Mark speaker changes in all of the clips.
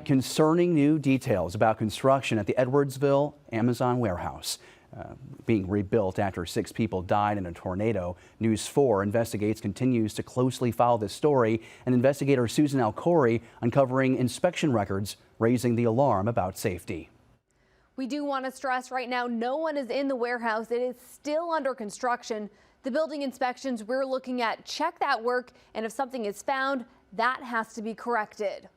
Speaker 1: concerning new details about construction at the Edwardsville Amazon warehouse. Being rebuilt after 6 people died in a tornado. News 4 Investigates continues to closely follow this story, and investigator Susan Alcori uncovering inspection records, raising the alarm about safety.
Speaker 2: We do want to stress right now, no one is in the warehouse. It is still under construction. The building inspections we're looking at check that work, and if something is found, that has to be corrected.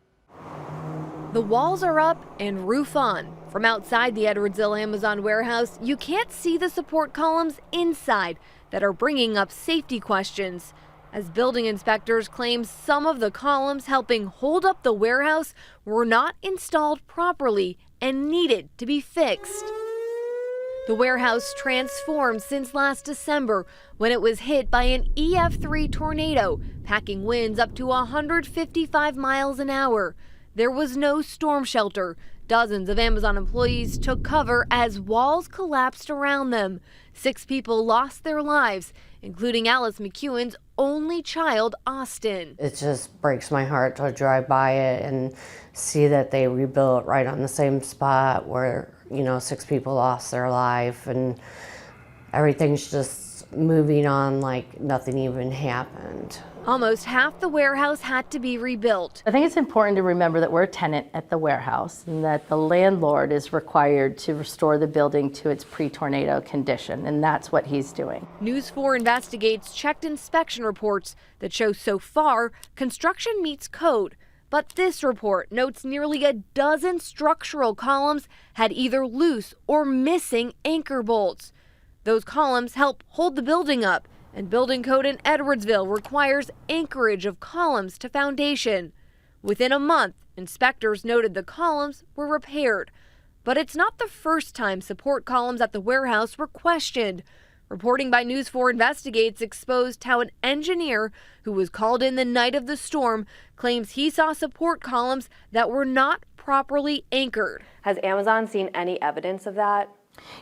Speaker 2: The walls are up and roof on. From outside the Edwardsville Amazon warehouse, you can't see the support columns inside that are bringing up safety questions, as building inspectors claim some of the columns helping hold up the warehouse were not installed properly and needed to be fixed. The warehouse transformed since last December when it was hit by an EF3 tornado, packing winds up to 155 miles an hour. There was no storm shelter. Dozens of Amazon employees took cover as walls collapsed around them. 6 people lost their lives, including Alice McEwen's only child, Austin.
Speaker 3: It just breaks my heart to drive by it and see that they rebuilt right on the same spot where, 6 people lost their life, and everything's just moving on like nothing even happened.
Speaker 2: Almost half the warehouse had to be rebuilt.
Speaker 4: I think it's important to remember that we're a tenant at the warehouse and that the landlord is required to restore the building to its pre-tornado condition, and that's what he's doing.
Speaker 2: News 4 Investigates checked inspection reports that show so far construction meets code. But this report notes nearly a dozen structural columns had either loose or missing anchor bolts. Those columns help hold the building up, and building code in Edwardsville requires anchorage of columns to foundation. Within a month, inspectors noted the columns were repaired. But it's not the first time support columns at the warehouse were questioned. Reporting by News 4 Investigates exposed how an engineer who was called in the night of the storm claims he saw support columns that were not properly anchored.
Speaker 5: Has Amazon seen any evidence of that?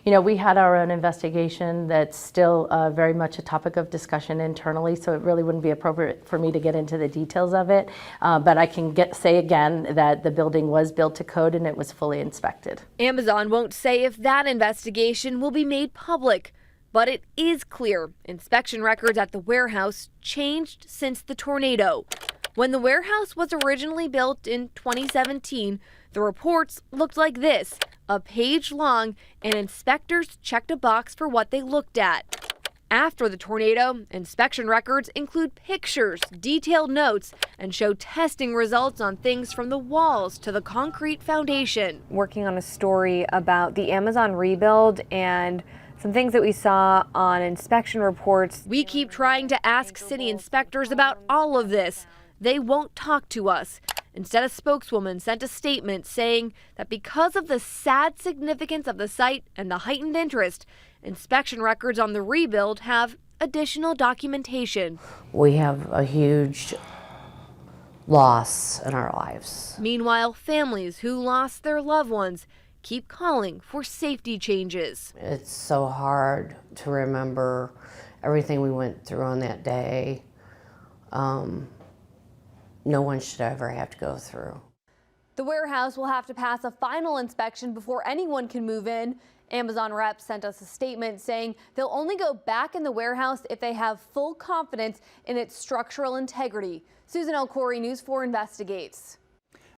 Speaker 4: We had our own investigation that's still very much a topic of discussion internally, so it really wouldn't be appropriate for me to get into the details of it. But I can say again that the building was built to code and it was fully inspected.
Speaker 2: Amazon won't say if that investigation will be made public, but it is clear inspection records at the warehouse changed since the tornado. When the warehouse was originally built in 2017, the reports looked like this, a page long, and inspectors checked a box for what they looked at. After the tornado, inspection records include pictures, detailed notes, and show testing results on things from the walls to the concrete foundation.
Speaker 5: Working on a story about the Amazon rebuild and some things that we saw on inspection reports.
Speaker 2: We keep trying to ask city inspectors about all of this. They won't talk to us. Instead, a spokeswoman sent a statement saying that because of the sad significance of the site and the heightened interest, inspection records on the rebuild have additional documentation.
Speaker 3: We have a huge loss in our lives.
Speaker 2: Meanwhile, families who lost their loved ones keep calling for safety changes.
Speaker 3: It's so hard to remember everything we went through on that day. No one should ever have to go through.
Speaker 2: The warehouse will have to pass a final inspection before anyone can move in. Amazon reps sent us a statement saying they'll only go back in the warehouse if they have full confidence in its structural integrity. Susan Alcori, News 4 Investigates.